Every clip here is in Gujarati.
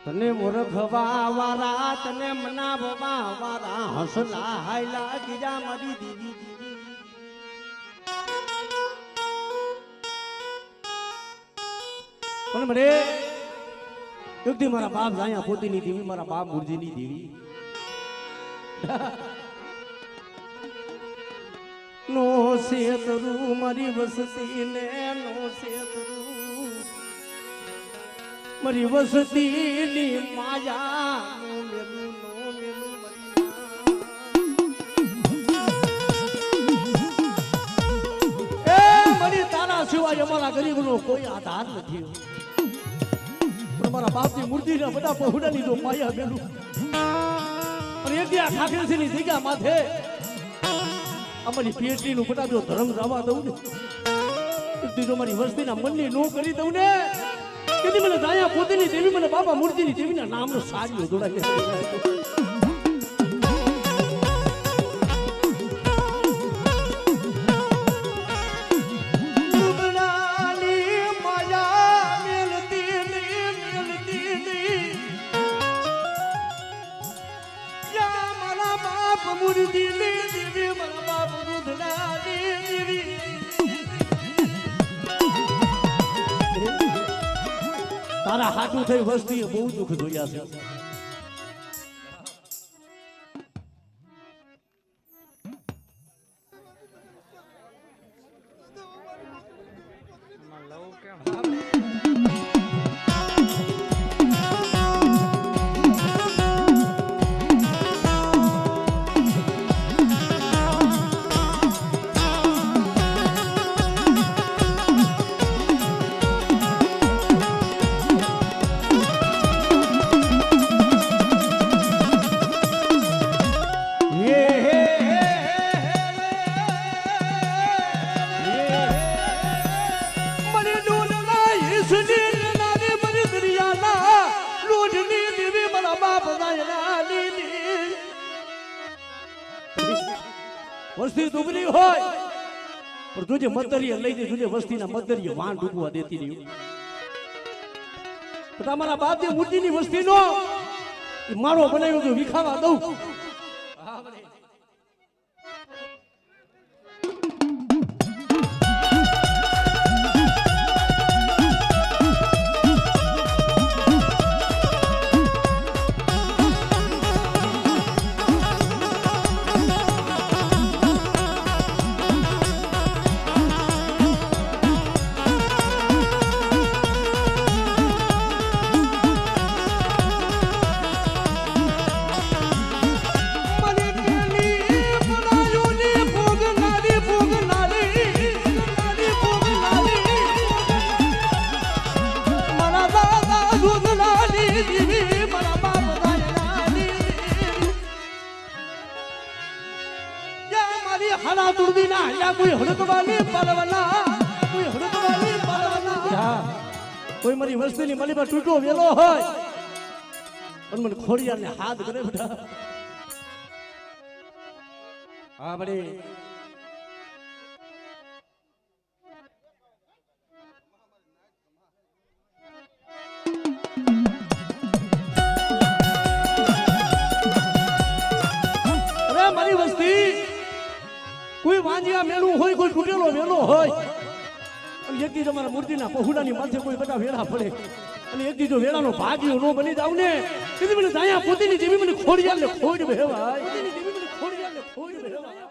તને મૂર્ખવા વાળા તને મનાવવા વાળા હસલા હાયલા ગીજા મારી દીદી પણ મને એકદી મારા બાપ જાયા પોતીની દેવી મારા બાપ મુરજીની દેવી નો સેતરું મારી વસતી ને નો સેતરું મારી વસતીની માયા નો મેલું એ મારી તારા સિવાય અમારા ગરીબનો કોઈ આધાર નથી પણ મારા બાપની મૂર્તિના બધા પહોળાની જો માયા મેલું અને એક આ ઠાકરસિંહની જગ્યા માથે અમારી પેટલીનું બધા જો ધર્મ જવા દઉં ને જો મારી વસ્તીના મનની નો કરી દઉં ને તેથી મને દાયા પોતીની દેવી મને બાબા મૂર્તિની દેવીના નામનો સાડીઓ જોડાવી તારા હાટું થઈ વસ્તીએ બહુ દુઃખ જોયા છે વસ્તી ડૂબરી હોય પણ તુજે મતરીએ લઈ દે તુજે વસ્તીના મતરીએ વાણ ડૂબવા દેતી નહીં પણ તમારા બાપની મૂર્તિની વસ્તીનો મારો બનાવ્યો તો વિખાવા દઉં હલા તુરદી ના યા કોઈ હડકવાની પાલવના કોઈ હડકવાની પાલવના કોઈ મારી વસ્તીની મલીમાં તૂટો વેલો હોય પણ મને ખોડિયાને હાથ કરે બેટા હા બડે અરે મારી વસ્તી કોઈ વાંજિયા મેળું હોય કોઈ તૂટેલો વેલો હોય અને એક દી તમારા મૂર્તિના પહોળાની માથે કોઈ બધા વેળા પડે અને એક દી જો વેળાનો ભાગ્યો નો બની જાવ ને તેથી મને દાયા પોતીની દેવી મને ખોડિયાને ખોડ બેહવાય પોતીની દેવી મને ખોડિયાને ખોડ બેહવાય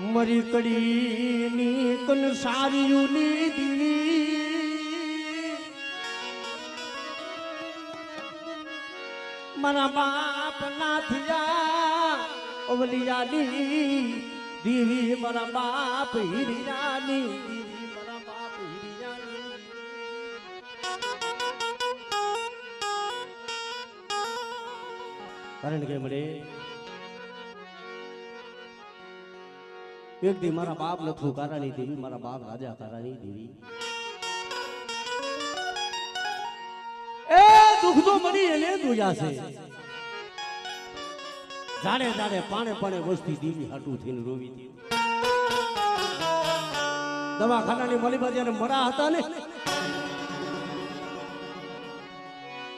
મરી કડીની કંસારીઓની દીવી મારા બાપ ના થયા ઓવલિયાની દીવી મારા બાપ હીરિયાની દીવી મારા બાપ હીરિયાની કારણ કે મળે એક દી મારા બાપ લખું કારાની દેવી મારા બાપ રાજા કારાની દેવી એ દુઃખ તો મની એને દુજા છે જાણે જાણે પાણે પાણે વસ્તી દેવી હાટું થઈને રોવી હતી દવાખાનાની મલીબા જ્યારે મરા હતા ને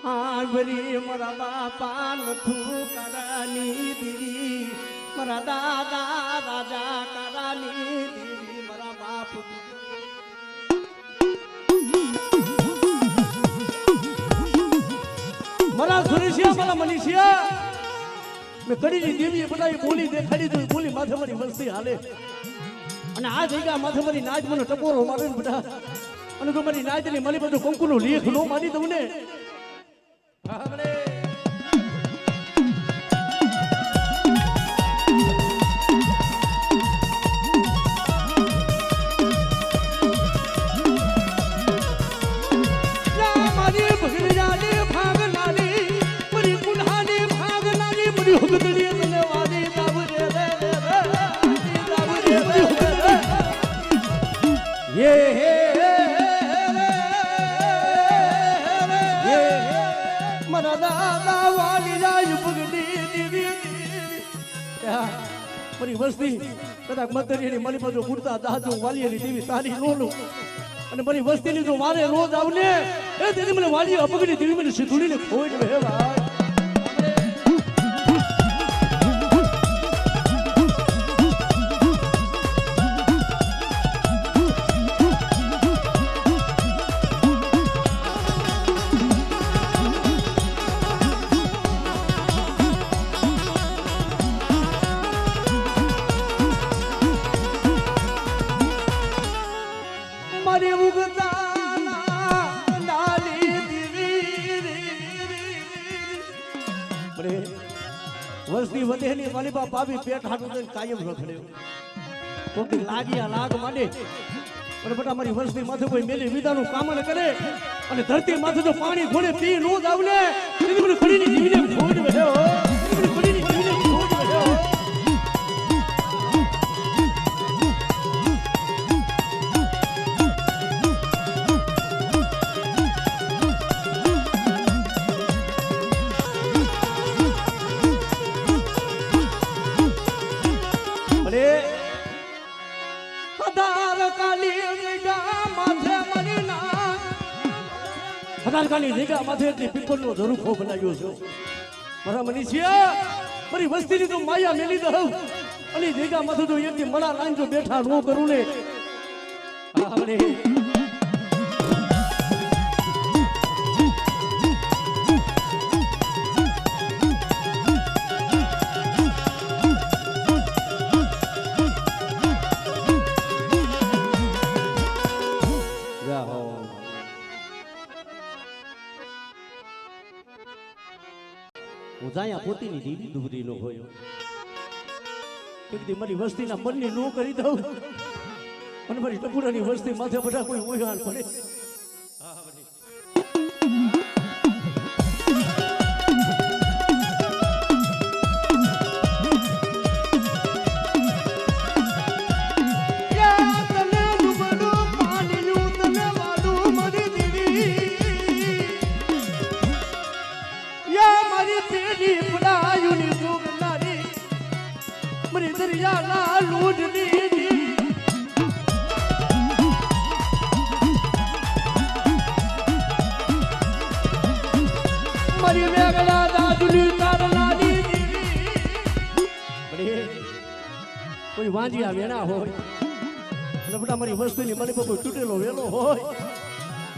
આંગરી મારા બાપા લખું કારાની દેવી મારા દાદા રાજા કારાની દેવી મારા બાપ મારા સુરેશિયા મારા મનીષિયા મેં કડીની દેવીએ બધા બોલી દેખાડી તો બોલી માથે મારી વસ્તી હાલે અને આ જગ્યા માથે મારી નાચ મને ટપોરો મારે ને બધા અને તો મારી નાચ ની મારી બધું કંકુનો લેખ નો મારી દઉં ને વસ્તી કદાચ મતરીની મારી બાજુ ગુડતા દાદુ વાલીની દેવી તારી રોલું અને મારી વસ્તીની જો મારે રોજ આવને એ તેની મને વાલી અપગડી દેવી મને સીધુડીને ખોઈ હે ભાઈ વસ્તી વધેની વાલીબા ભાભી પેટ હાટું થઈને કાયમ રખડ્યો કોકી લાગ્યા લાગ માંડે અને બટા મારી વસ્તી માથે કોઈ મેલી વિદાનું કામણ કરે અને ધરતી માથે તો પાણી ઘોડે પી નો જ આવને એની મને ખડીની જીવીને ખોડ બેઠો એની ખડીની જીવીને ખોડ બેઠો હદારકાની જગ્યા માથે પીપળનો ઝરૂખો બનાવ્યો છે મારા મનીષિયા મારી વસ્તીની તો માયા મેલી દઉં અને જગ્યા માથે તો એકથી મણા લાઈન જો બેઠા નો કરું ને આપણે જાયા પોતીની દીવી દુબરી નો હોય એક દી મારી વસ્તીના મનની નો કરી દઉં અને મારી ટપુરાની વસ્તી માથે બધા કોઈ ઓયાણ પડે કોઈ વાંજિયા વેણા હોય અને બધા મારી વસ્તુની મને કોઈ તૂટેલો વેલો હોય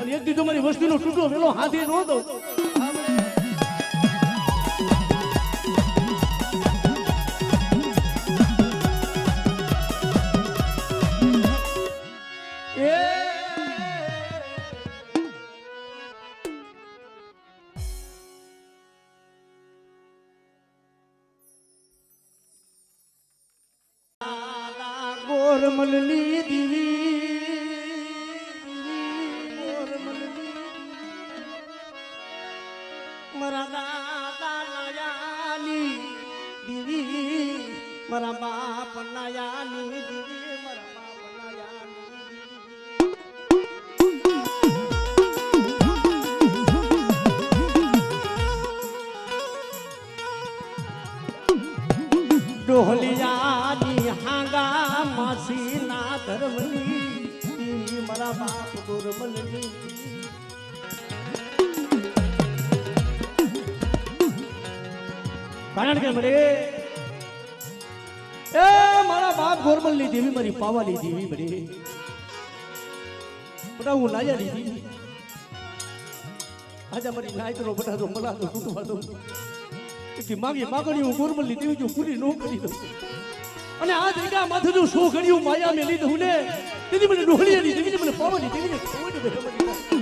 અને એક દીધો મારી વસ્તુનો તૂટો વેલો હાથે ન દઉં ગોરમલની દીવી મારા દાદા નયાની દીવી મારા બાપ નયાની દીવી મારા બાપ નયાની ડોહલિયાની હાંગા માસીના ધર્મની દીવી મારા બાપ ગોરમલની કારણ કે મને એ મારા બાપ ગોરમલની દેવી મારી પાવાની દેવી મને બટા હું નાયા દીધી આજે મારી નાયતનો બટા તો મલા તો તૂટવા દઉં કે માગી માગણી હું ગોરમલની દેવી જો પૂરી ન કરી દઉં અને આ જગ્યા માથે જો શો ઘડ્યું માયા મેં લીધું ને તેથી મને ડોહળીયાની દેવીને મને પાવાની દેવીને ખોઈને બેઠા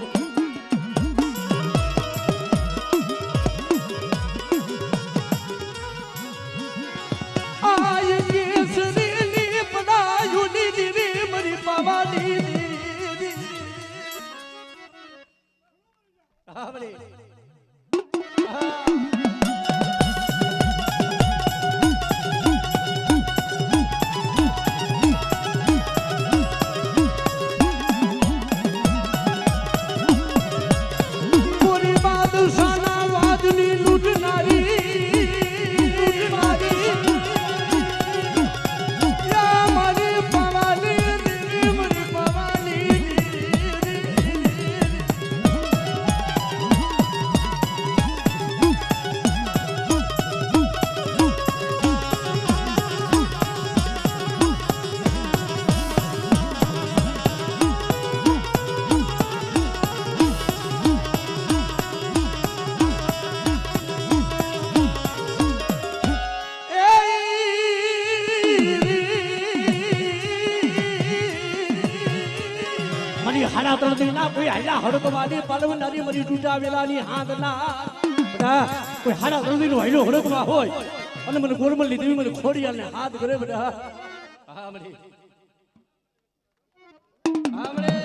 હાડા ત્રણ ના કોઈ હાલા હડકવાની પાલવનારી મરી તૂટા વેલાની હાંગના બધા કોઈ હાડા ત્રણ નો હાલો હડકવા હોય અને મને ગોરમલની દેવી મને ખોડિયાને હાથ કરે બધા હા મરી હા મરે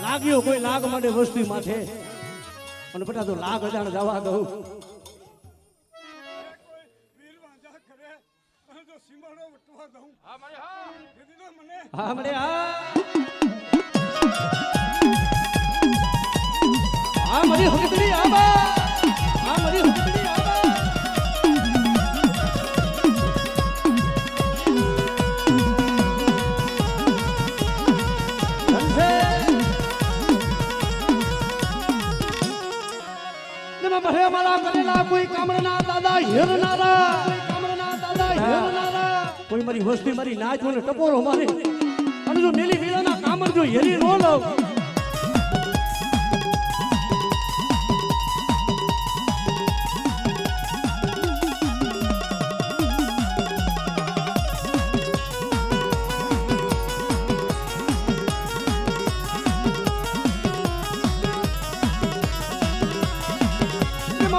લાગ્યો કોઈ લાગ માટે વસ્તી માથે અને બટા તો લાગ અજાણ જવા દઉં હા મને હા મારી હકીકતી આબા હા મારી હકીકતી આબા મારા કરેલા કોઈ કામળના દાદા હેરનારા કોઈ મારી વસ્તી મારી નાચ મને ટપોરો મારે અને જો મેલી વેલાના કામળ જો હેરી નો લઉં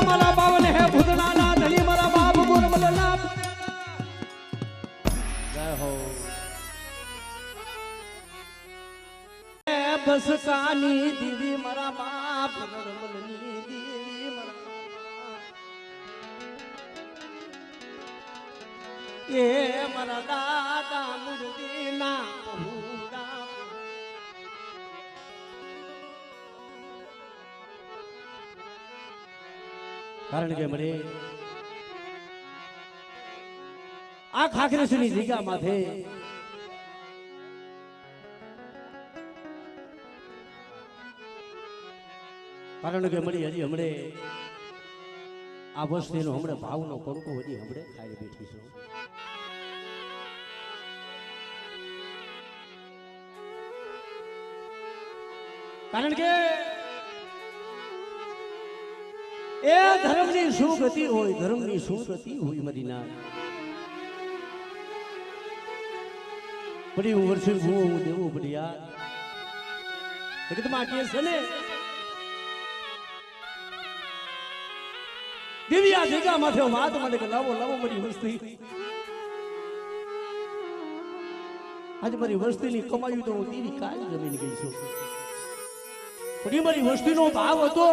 મારા બાવન હે ભૂતનાના ધણી બસકાની દીવી મારા બાપ રણમલની દેવી મારા એ મારા દાદા મુરદીના પહોળા કારણ કે મને આ ખાખરેસની જગ્યા માથે કારણ કે મળી હજી હમણે આ વસ્તીનો હમણે ભાવનો કડકો હજી હમણે ખાઈ બેઠી છું કારણ કે એ ધર્મની શું ગતિ હોય ધર્મની શું ગતિ હોય મારી ના પડી હું વર્ષે હું દેવું પડી યાર જગતમાં કે છે ને દેવી આ જગ્યા માથે વાત માટે કે લાવો લાવો મારી વસ્તી આજે મારી વસ્તીની કમાયું તો હું દેવી કાલ જમીન ગઈ છું પણ મારી વસ્તીનો ભાવ હતો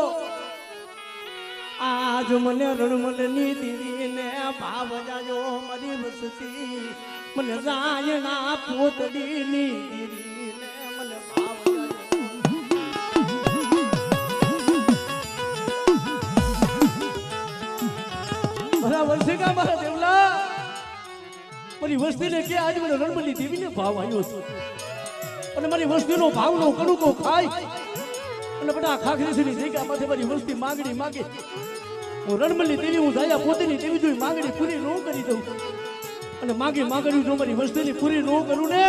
આજ મને રણમલની દેવીને ભાવ જાજો મારી વસ્તી મને રાયના પોતડીની દેવીને મને ભાવ બરાબર છે કા મારા દેવલા મારી વસ્તીને કે આજ મને રણમલની દેવીને ભાવ આવ્યો છે અને મારી વસ્તીનો ભાવનો કડુકો ખાય અને બધા ખાખરેસની જગ્યા માથે મારી વસ્તી માંગણી માગે હું રણમલની દેવી હું દાયા પોતેની દેવી જોઈ માંગણી પૂરી ન કરી દઉં અને માગી માંગણી જો મારી વસ્તીની પૂરી ન કરું ને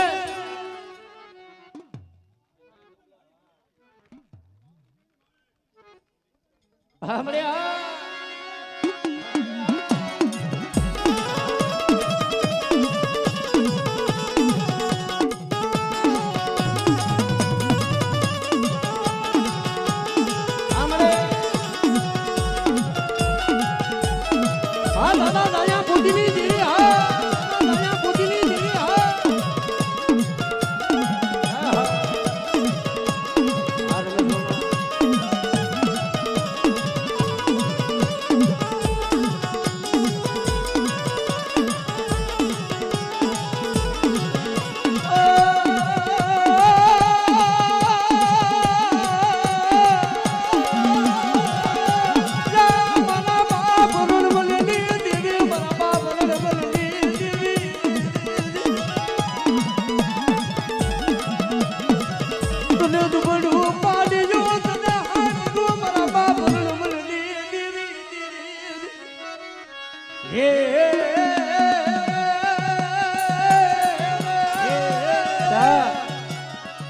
હમણે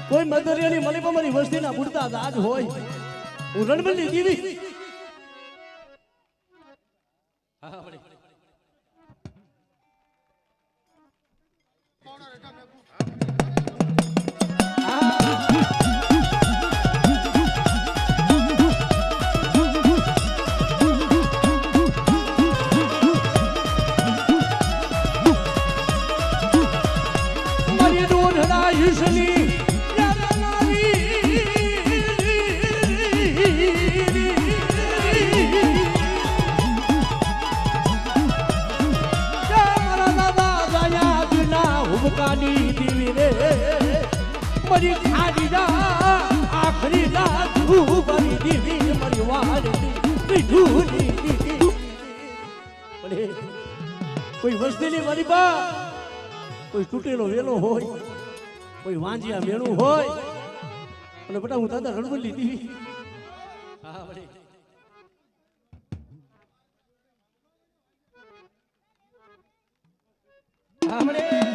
કોઈ મદરિયાની મને પણ મારી વસ્તીના બુડતા દાજ હોય હું રણમલની દેવી મારી દોઢડા ઈશની દેવી રે મારી ખાડી આખરી રાત મારી દેવી મારી વાડી મીઠુની દેવી કોઈ વસ્તીની મારી બા કોઈ તૂટેલો વેલો હોય કોઈ વાંજિયા મેણું હોય અને બેટા હું દાદા રણમલની દેવી હા બડી હા બડી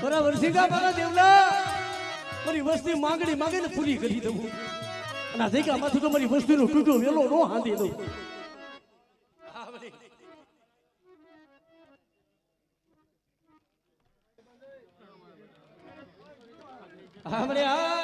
બરાબર સિંગા મારા દેવલા મારી વસ્તી માંગણી માંગે ને પૂરી કરી દઉં અને આ જગ્યામાંથી તો મારી વસ્તીનો તૂટ્યો વેલો નો હાંધી દઉં હમણે આ